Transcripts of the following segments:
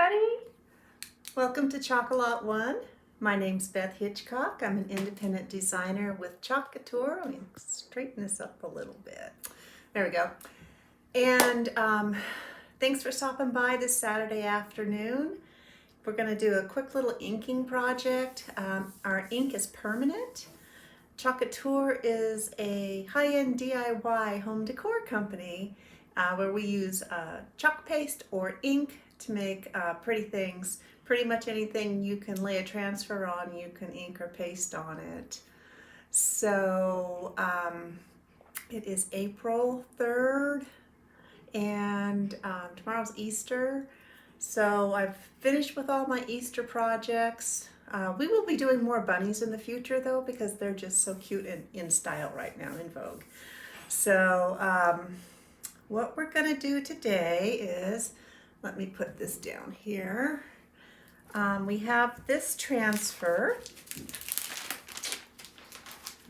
everybody. Welcome to Chocolate One. My name's Beth Hitchcock. I'm an independent designer with Couture. Let me straighten this up a little bit. There we go. And thanks for stopping by this Saturday afternoon. We're going to do a quick little inking project. Our ink is permanent. Couture is a high-end DIY home decor company where we use chalk paste or ink to make pretty things. Pretty much anything you can lay a transfer on, you can ink or paste on it. So it is April 3rd and tomorrow's Easter. So I've finished with all my Easter projects. We will be doing more bunnies in the future though, because they're just so cute and in style right now, in vogue. So what we're gonna do today is, let me put this down here. We have this transfer.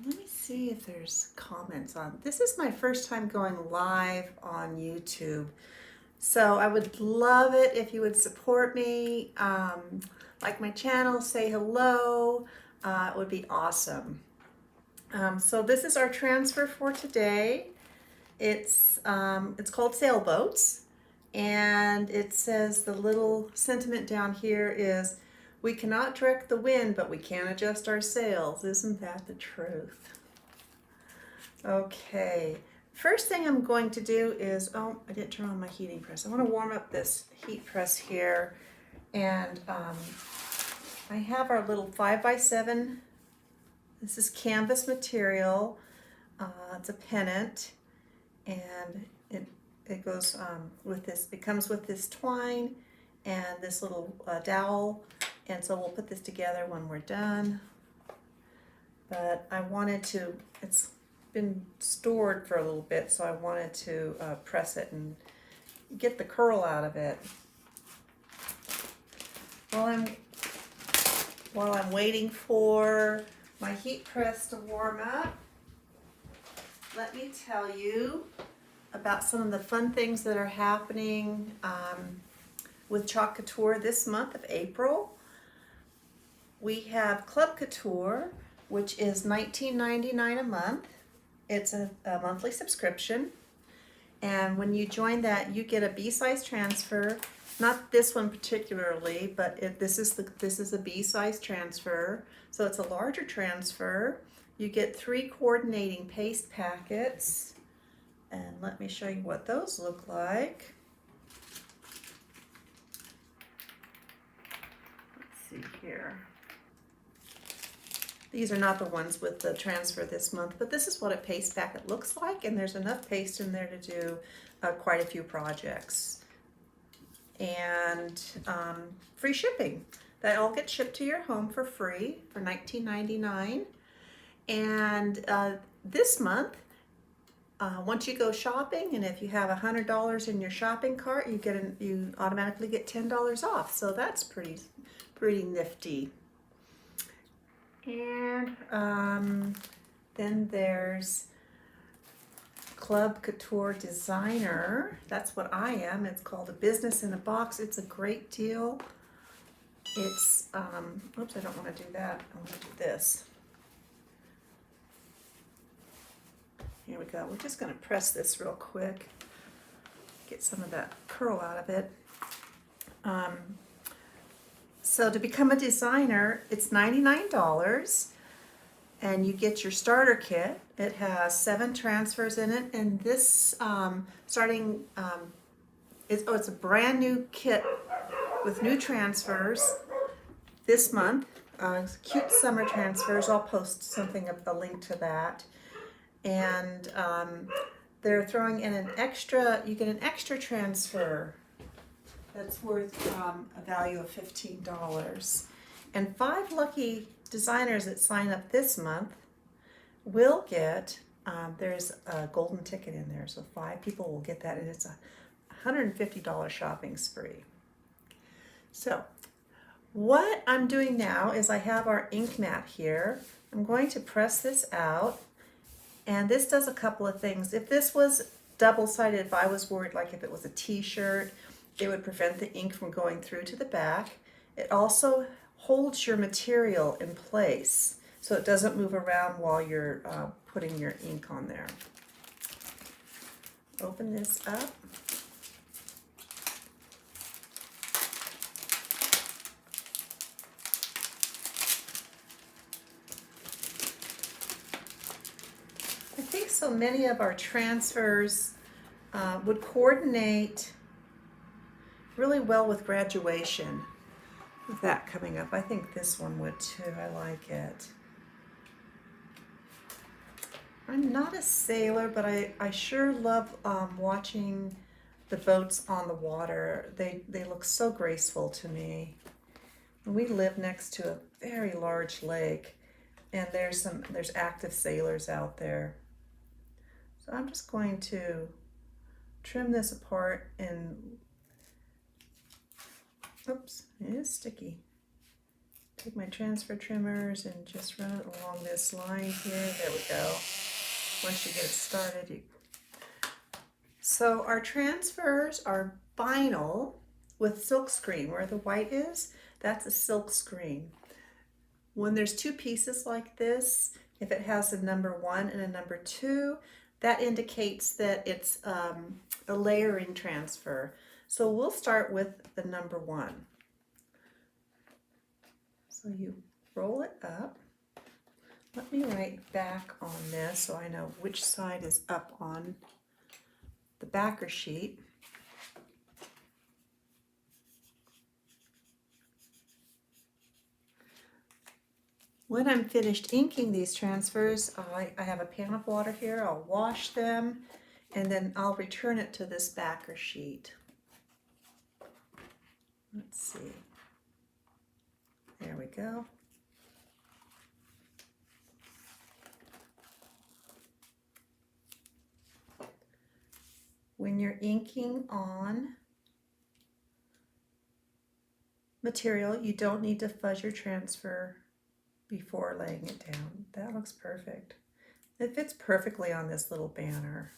Let me see if there's comments on. This is my first time going live on YouTube. So I would love it if you would support me, like my channel, say hello. It would be awesome. So this is our transfer for today. It's called Sailboats. And it says the little sentiment down here is, we cannot direct the wind, but we can adjust our sails. Isn't that the truth? Okay, first thing I'm going to do is, oh, I didn't turn on my heating press. I want to warm up this heat press here. And I have our little 5x7. This is canvas material. It's a pennant. And it goes with this, it comes with this twine and this little dowel, and so we'll put this together when we're done. But I wanted to, it's been stored for a little bit, so I wanted to press it and get the curl out of it. While I'm waiting for my heat press to warm up, let me tell you about some of the fun things that are happening with Chalk Couture this month of April. We have Club Couture, which is $19.99 a month. It's a monthly subscription. And when you join that, you get a B-size transfer. Not this one particularly, but this is a B-size transfer. So it's a larger transfer. You get 3 coordinating paste packets. And let me show you what those look like. Let's see here. These are not the ones with the transfer this month, but this is what a paste packet looks like, and there's enough paste in there to do quite a few projects. And free shipping. That all gets shipped to your home for free for $19.99. And this month, once you go shopping, and if you have $100 in your shopping cart, you automatically get $10 off. So that's pretty nifty. And then there's Club Couture Designer. That's what I am. It's called A Business in a Box. It's a great deal. It's oops, I don't want to do that. I want to do this. Here we go. We're just going to press this real quick, get some of that curl out of it. So to become a designer, it's $99, and you get your starter kit. It has 7 transfers in it, and this it's a brand new kit with new transfers this month. Cute summer transfers. I'll post something, a link to that. And they're throwing in an extra, you get an extra transfer that's worth a value of $15. And 5 lucky designers that sign up this month will get, there's a golden ticket in there, so 5 people will get that, and it's a $150 shopping spree. So what I'm doing now is I have our ink mat here. I'm going to press this out. And this does a couple of things. If this was double-sided, if I was worried, like if it was a t-shirt, it would prevent the ink from going through to the back. It also holds your material in place so it doesn't move around while you're putting your ink on there. Open this up. I think so many of our transfers would coordinate really well with graduation, with that coming up. I think this one would too. I like it. I'm not a sailor, but I sure love watching the boats on the water. They look so graceful to me. We live next to a very large lake, and there's active sailors out there. So I'm just going to trim this apart and, oops, it is sticky. Take my transfer trimmers and just run it along this line here. There we go. Once you get it started, so our transfers are vinyl with silk screen. Where the white is, that's a silk screen. When there's two pieces like this, if it has a number 1 and a number 2, that indicates that it's a layering transfer. So we'll start with the number 1. So you roll it up. Let me write back on this so I know which side is up on the backer sheet. When I'm finished inking these transfers, I have a pan of water here. I'll wash them and then I'll return it to this backer sheet. Let's see. There we go. When you're inking on material, you don't need to fuzz your transfer before laying it down. That looks perfect. It fits perfectly on this little banner.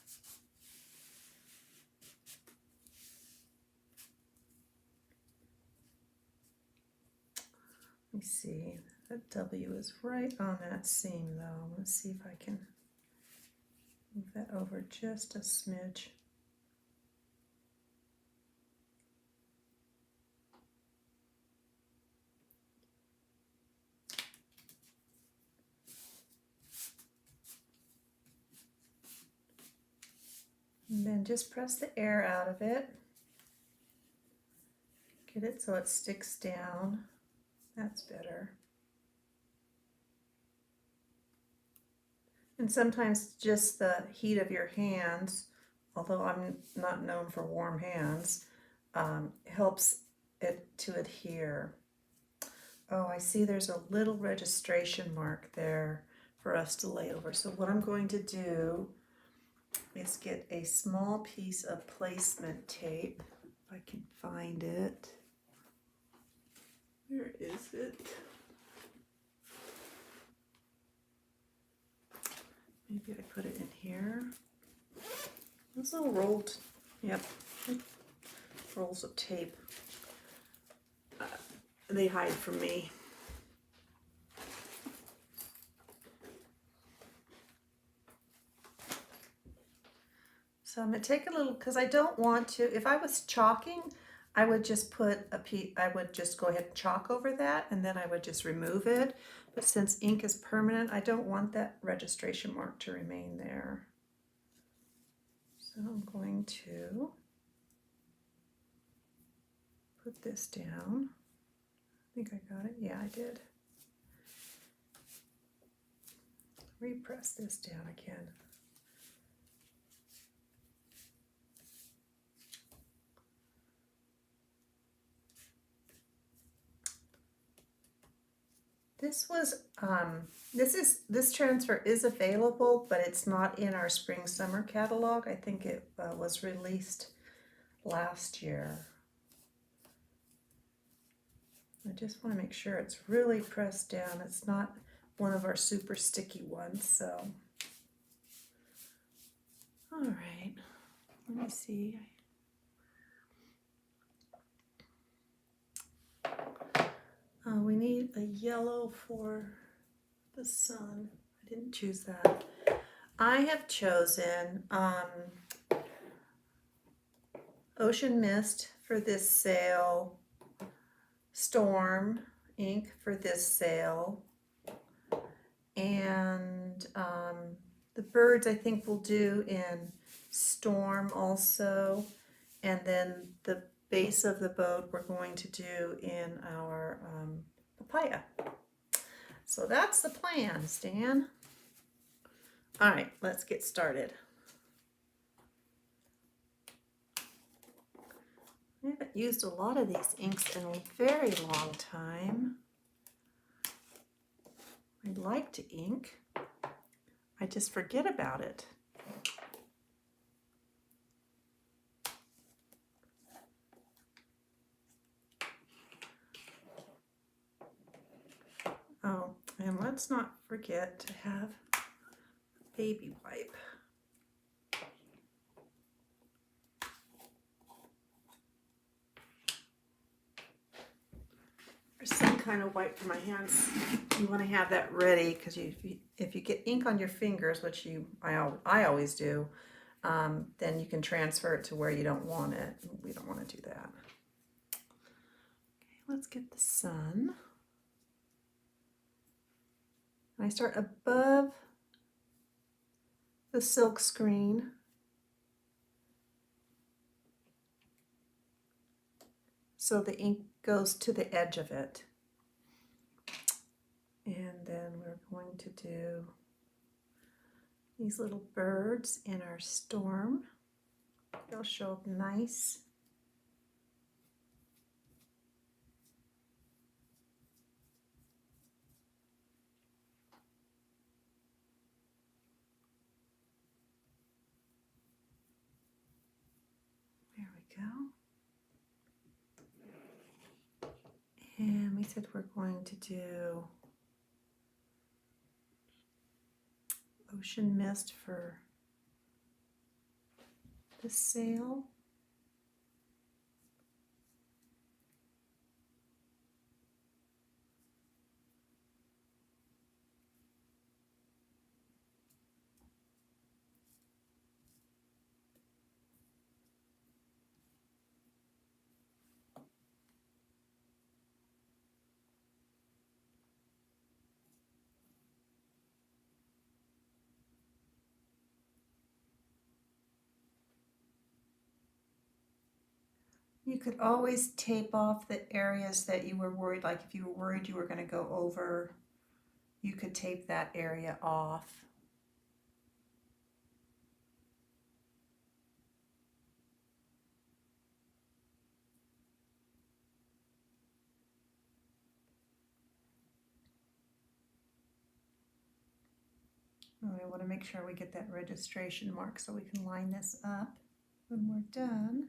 Let me see, that W is right on that seam though. Let's see if I can move that over just a smidge. And then just press the air out of it. Get it so it sticks down. That's better. And sometimes just the heat of your hands, although I'm not known for warm hands, helps it to adhere. Oh, I see there's a little registration mark there for us to lay over. So what I'm going to do is get a small piece of placement tape, if I can find it. Where is it? Maybe I put it in here. Those little rolled, yep, rolls of tape. They hide from me. So I'm going to take a little, because I don't want to, if I was chalking, I would just put a piece, I would just go ahead and chalk over that and then I would just remove it. But since ink is permanent, I don't want that registration mark to remain there. So I'm going to put this down. I think I got it. Yeah, I did. Repress this down again. This transfer is available, but it's not in our spring summer catalog. I think it was released last year. I just want to make sure it's really pressed down. It's not one of our super sticky ones, so. All right, let me see. We need a yellow for the sun. I didn't choose that. I have chosen Ocean Mist for this sail, Storm ink for this sail, and the birds I think we'll do in Storm also, and then the base of the boat we're going to do in our papaya. So that's the plan, Stan. All right, let's get started. I haven't used a lot of these inks in a very long time. I like to ink. I just forget about it. Oh, and let's not forget to have a baby wipe. Or some kind of wipe for my hands. You want to have that ready because if you get ink on your fingers, which I always do, then you can transfer it to where you don't want it. We don't want to do that. Okay, let's get the sun. I start above the silk screen. So the ink goes to the edge of it. And then we're going to do these little birds in our storm. They'll show up nice. There we go. And we said we're going to do Ocean Mist for the sail. You could always tape off the areas that you were worried, like if you were worried you were going to go over, you could tape that area off. I want to make sure we get that registration mark so we can line this up when we're done.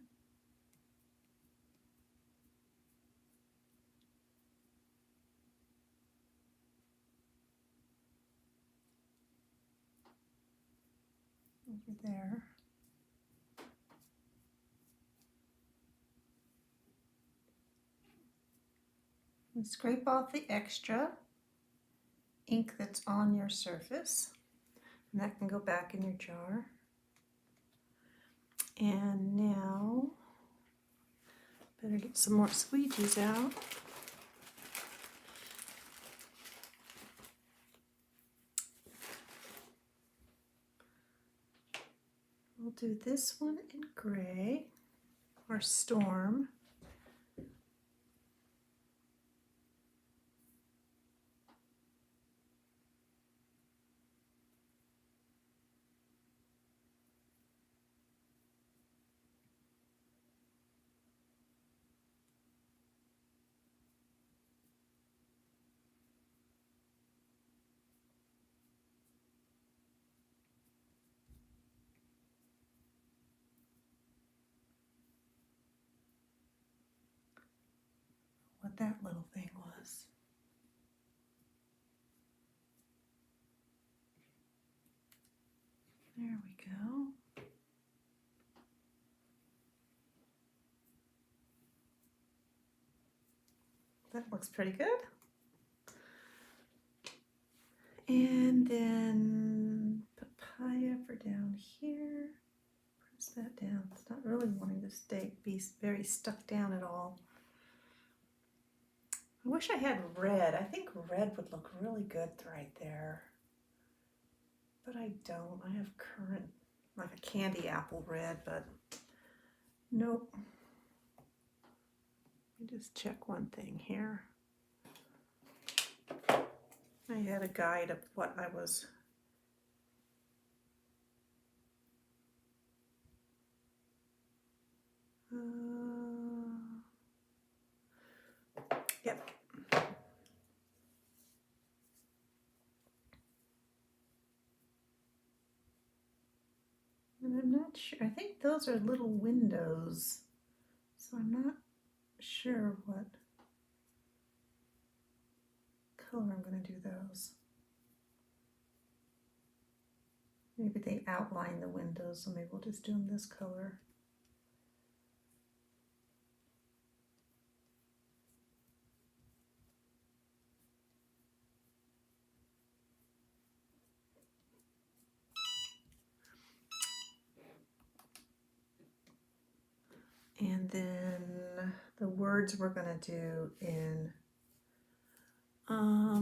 Over there. And scrape off the extra ink that's on your surface, and that can go back in your jar. And now, better get some more squeegees out. We'll do this one in gray, or Storm. What that little thing was. There we go. That looks pretty good. And then papaya for down here. Press that down. It's not really wanting to be very stuck down at all. I wish I had red. I think red would look really good right there. But I don't. I have currant, like a candy apple red, but nope. Let me just check one thing here. I had a guide of what I was yep. And I'm not sure. I think those are little windows, so I'm not sure what color I'm going to do those. Maybe they outline the windows, so maybe we'll just do them this color. And then the words we're going to do in I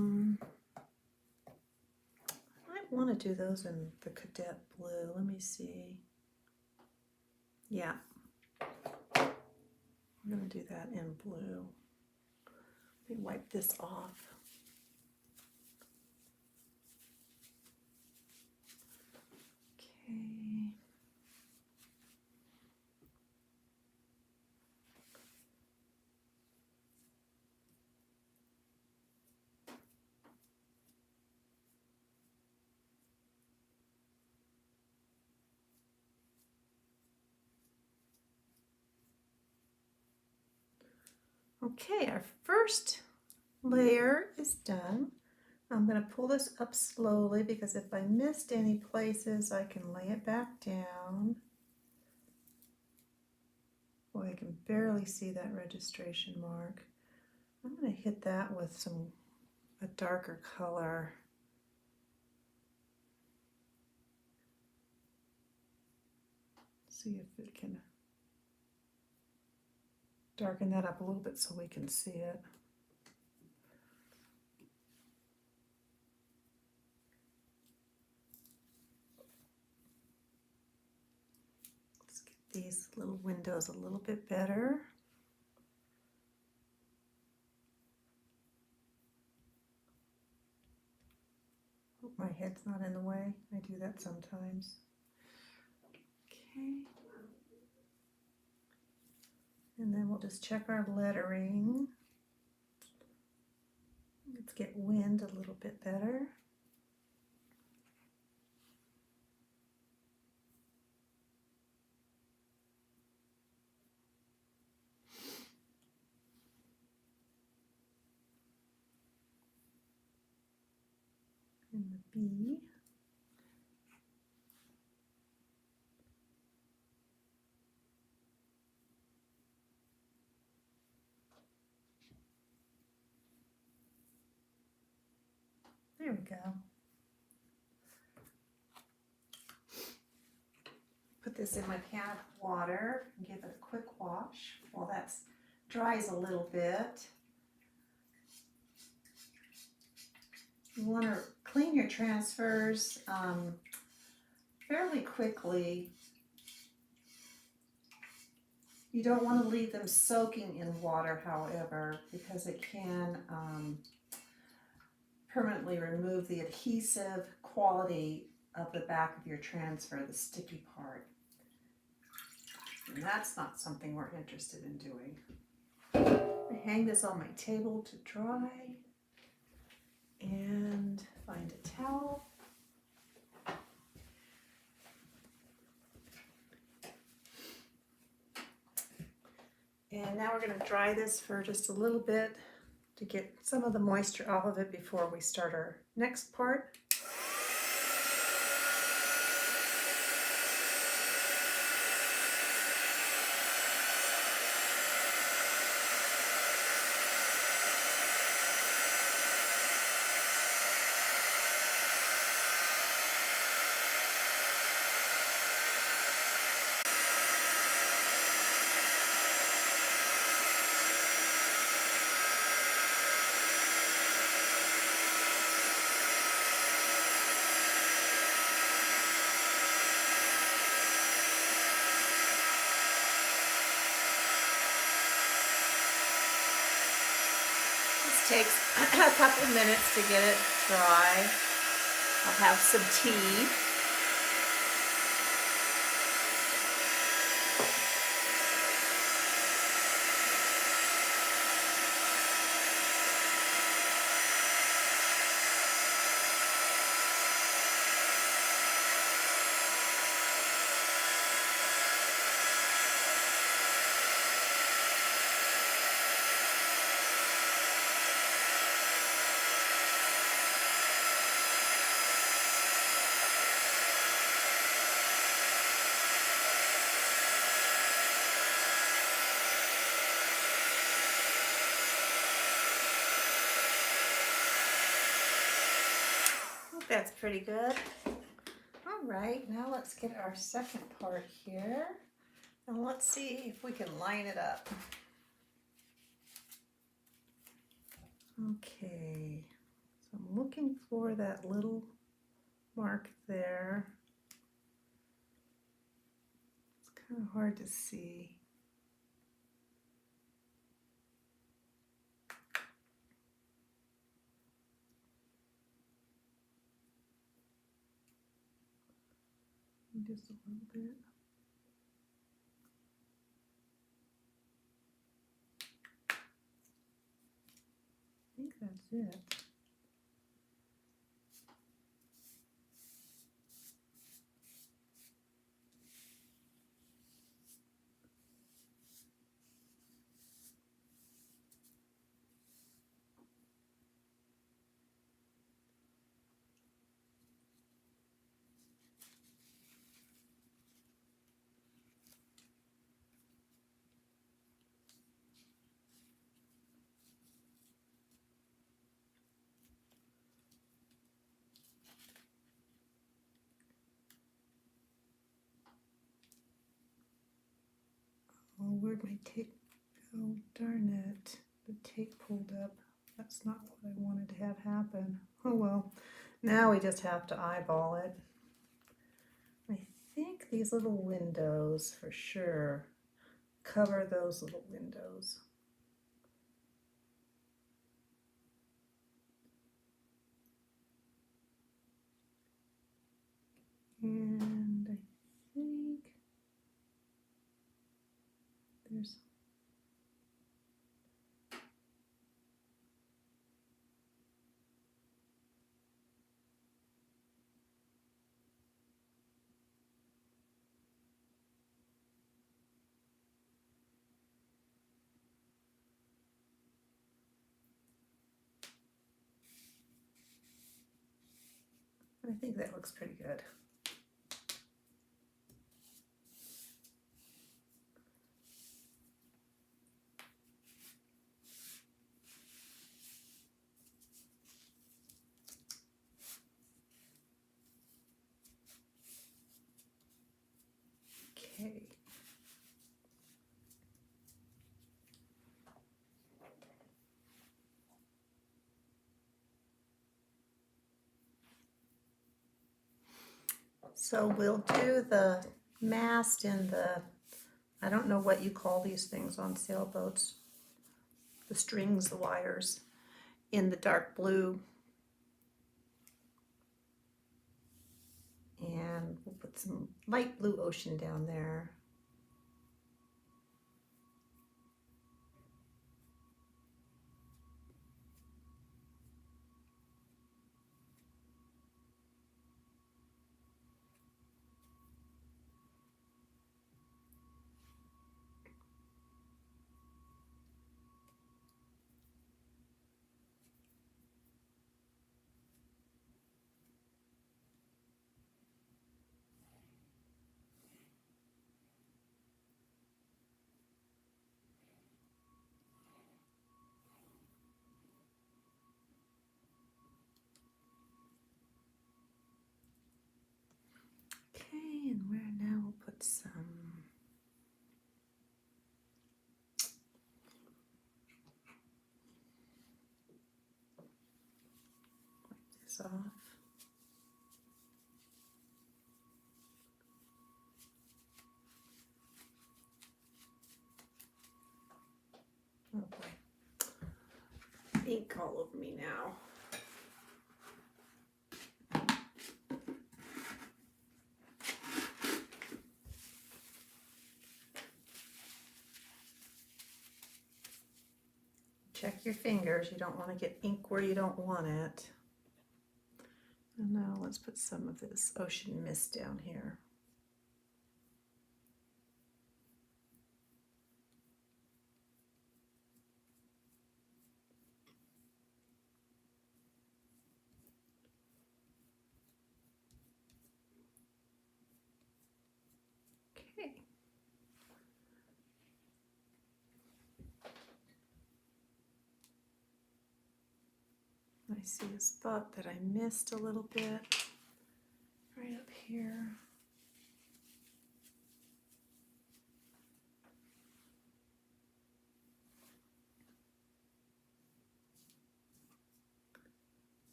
want to do those in the cadet blue. Let me see. Yeah, I'm going to do that in blue. Let me wipe this off. Okay. Okay, our first layer is done. I'm going to pull this up slowly because if I missed any places, I can lay it back down. Boy, I can barely see that registration mark. I'm going to hit that with a darker color. See if it can darken that up a little bit so we can see it. Let's get these little windows a little bit better. Hope my head's not in the way. I do that sometimes. Okay. And then we'll just check our lettering. Let's get wind a little bit better. And the B. There we go. Put this in my pan of water and give it a quick wash while that dries a little bit. You want to clean your transfers fairly quickly. You don't want to leave them soaking in water, however, because it can permanently remove the adhesive quality of the back of your transfer, the sticky part. And that's not something we're interested in doing. I hang this on my table to dry and find a towel. And now we're going to dry this for just a little bit to get some of the moisture off of it before we start our next part. Takes a couple minutes to get it dry. I'll have some tea. That's pretty good. All right, now let's get our second part here. And let's see if we can line it up. Okay, so I'm looking for that little mark there. It's kind of hard to see. Just a little bit. I think that's it. Oh, where'd my tape go? Darn it. The tape pulled up. That's not what I wanted to have happen. Oh well. Now we just have to eyeball it. I think these little windows for sure cover those little windows. And I think there's I think that looks pretty good. Okay. So we'll do the mast and the, I don't know what you call these things on sailboats, the strings, the wires, in the dark blue. And we'll put some light blue ocean down there. Okay, and where now we'll put some this off. Oh boy. ink all over me now. Check your fingers. You don't want to get ink where you don't want it. And now let's put some of this ocean mist down here. Okay. I see a spot that I missed a little bit right up here.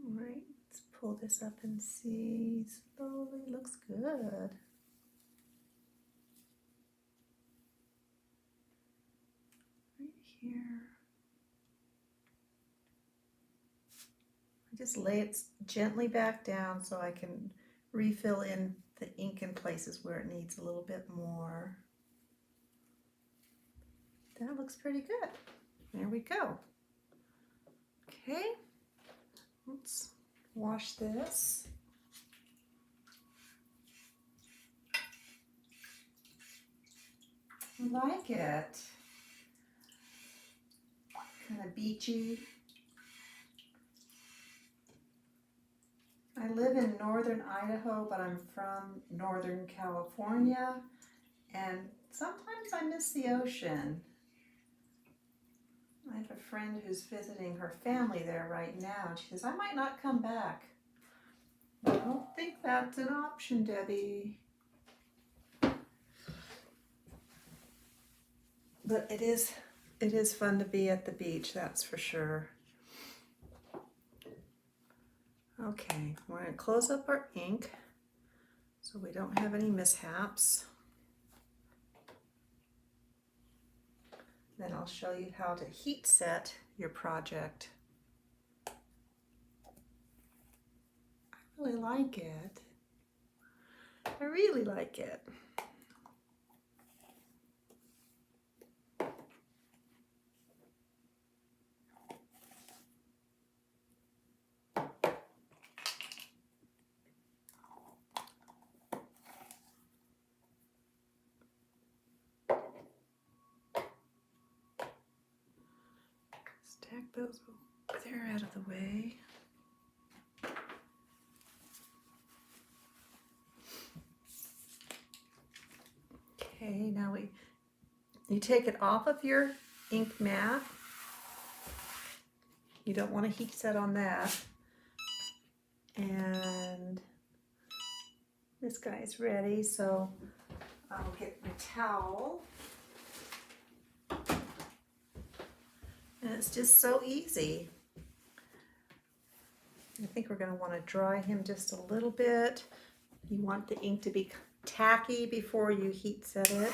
All right, let's pull this up and see. Slowly, looks good. Right here. I just lay it gently back down so I can refill in the ink in places where it needs a little bit more. That looks pretty good. There we go. Okay, let's wash this. I like it. Kind of beachy. I live in northern Idaho, but I'm from northern California, and sometimes I miss the ocean. I have a friend who's visiting her family there right now, and she says, I might not come back. I don't think that's an option, Debbie. But it is fun to be at the beach, that's for sure. Okay, we're going to close up our ink so we don't have any mishaps. Then I'll show you how to heat set your project. I really like it. I really like it. Stack those over there out of the way. Okay, now you take it off of your ink mat. You don't want to heat set on that. And this guy's ready, so I'll get my towel. And it's just so easy. I think we're going to want to dry him just a little bit. You want the ink to be tacky before you heat set it.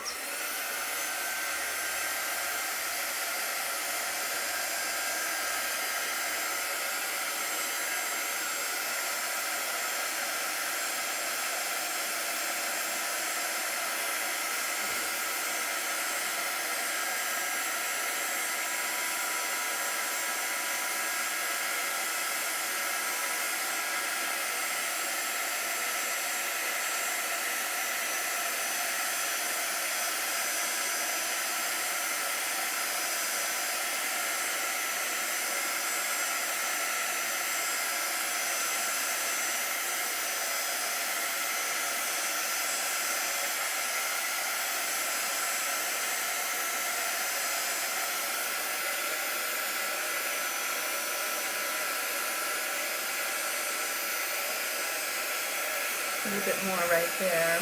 A little bit more right there.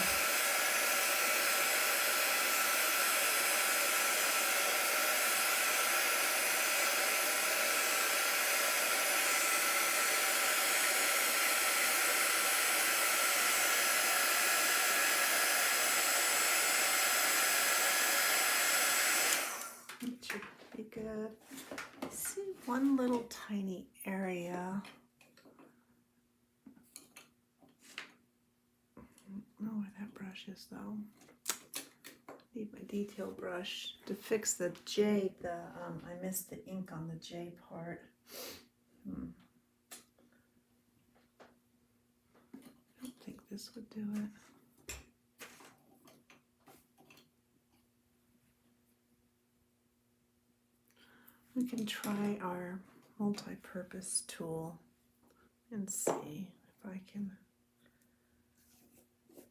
Get your be good. I see one little tiny area. I don't know where that brush is though. Need my detail brush to fix the J. I missed the ink on the J part. I don't think this would do it. We can try our multi-purpose tool and see if I can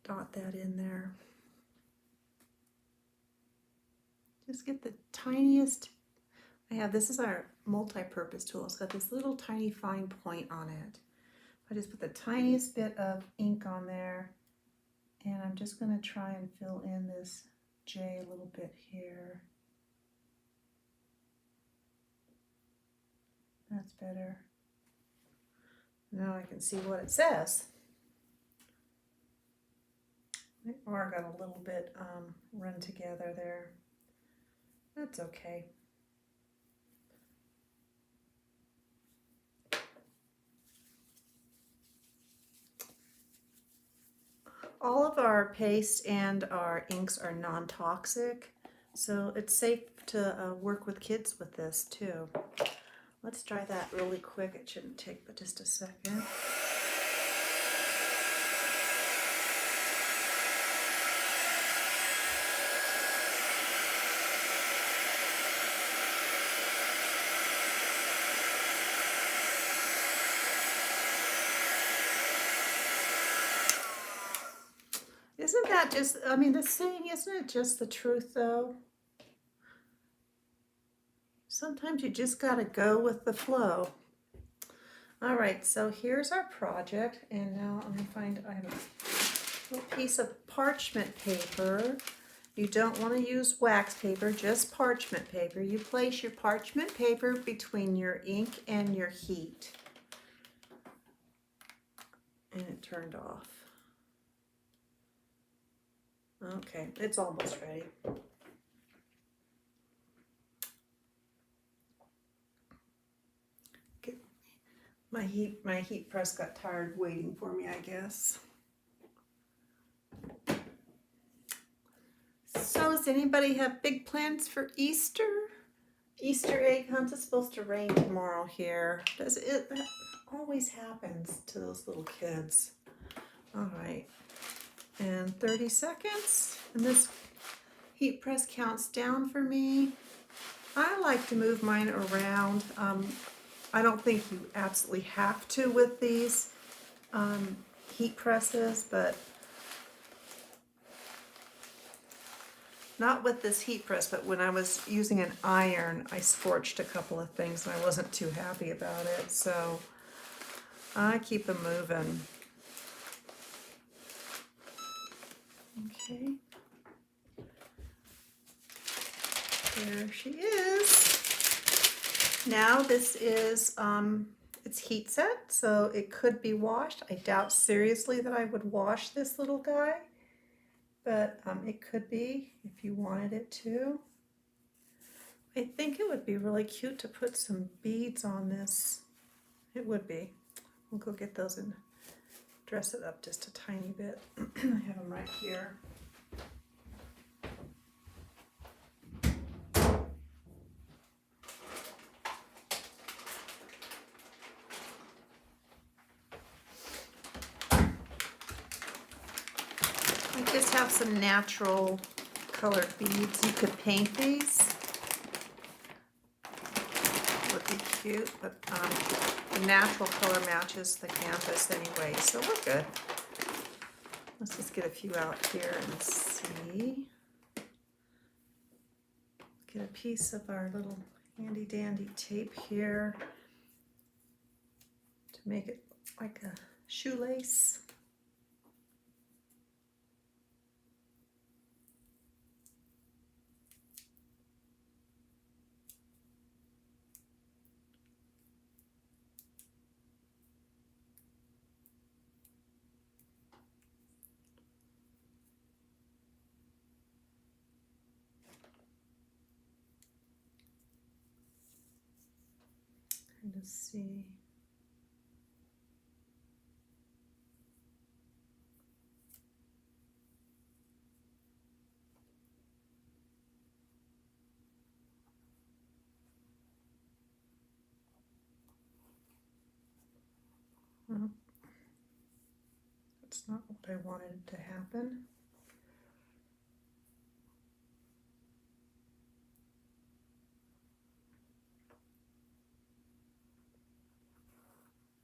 dot that in there. Just get the tiniest. This is our multi-purpose tool. It's got this little tiny fine point on it. I just put the tiniest bit of ink on there, and I'm just going to try and fill in this J a little bit here. That's better. Now I can see what it says. My R got a little bit run together there. That's okay. All of our paste and our inks are non-toxic, so it's safe to work with kids with this too. Let's try that really quick. It shouldn't take but just a second. Isn't that just, I mean, the saying, isn't it just the truth though? Sometimes you just gotta go with the flow. All right, so here's our project, and now let me find, I have a little piece of parchment paper. You don't want to use wax paper, just parchment paper. You place your parchment paper between your ink and your heat. And it turned off. Okay, it's almost ready. Okay. My heat press got tired waiting for me, I guess. So does anybody have big plans for Easter? Easter egg hunt is supposed to rain tomorrow here. Does it? That always happens to those little kids. All right. And 30 seconds, and this heat press counts down for me. I like to move mine around. I don't think you absolutely have to with these heat presses, but not with this heat press, but when I was using an iron, I scorched a couple of things and I wasn't too happy about it, so I keep them moving. Okay, there she is. Now this is, it's heat set, so it could be washed. I doubt seriously that I would wash this little guy, but it could be if you wanted it to. I think it would be really cute to put some beads on this. It would be. We'll go get those and dress it up just a tiny bit. I have them right here. I just have some natural colored beads. You could paint these. Would be cute, but the natural color matches the canvas anyway, so we're good. Let's just get a few out here and see. Get a piece of our little handy dandy tape here to make it like a shoelace. Let's see. Well, that's not what I wanted to happen.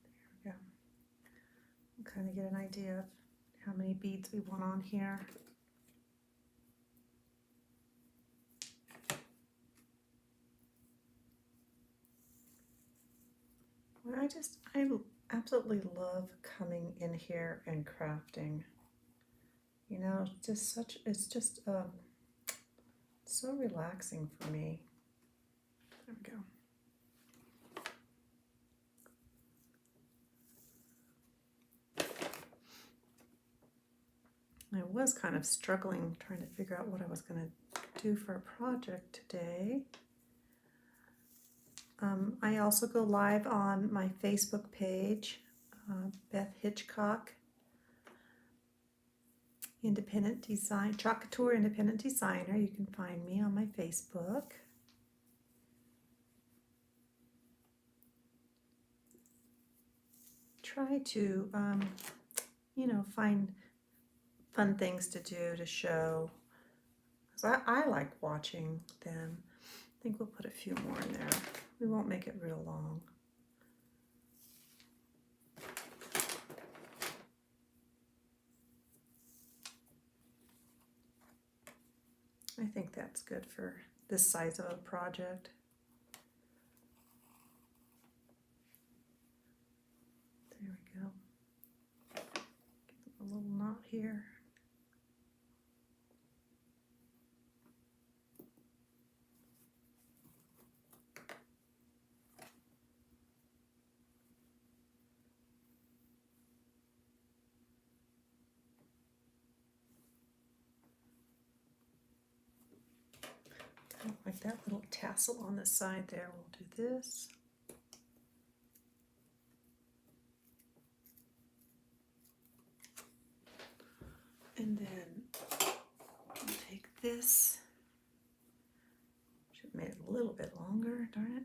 There we go. We'll kind of get an idea of how many beads we want on here. I absolutely love coming in here and crafting. You know, it's just so relaxing for me. There we go. I was kind of struggling trying to figure out what I was going to do for a project today. I also go live on my Facebook page, Beth Hitchcock, Independent Design, Couture Independent Designer. You can find me on my Facebook. Try to, you know, find fun things to do, to show. Because I like watching them. I think we'll put a few more in there. We won't make it real long. I think that's good for this size of a project. There we go. Give them a little knot here. Like that little tassel on the side there. We'll do this. And then we'll take this. Should have made it a little bit longer, darn it.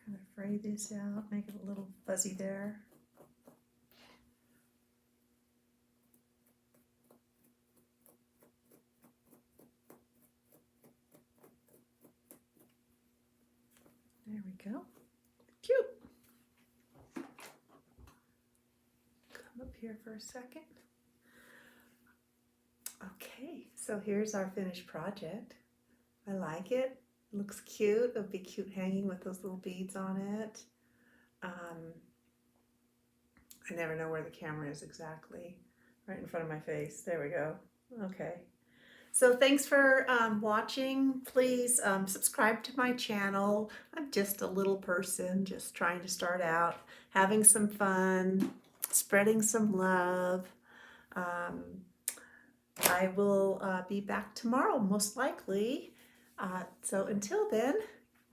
Kind of fray this out, make it a little fuzzy there. There we go. Cute. Come up here for a second. Okay, so here's our finished project. I like it. It looks cute. It'll be cute hanging with those little beads on it. I never know where the camera is exactly. Right in front of my face. There we go. Okay. So thanks for watching. Please subscribe to my channel. I'm just a little person just trying to start out, having some fun, spreading some love. I will be back tomorrow, most likely. So until then,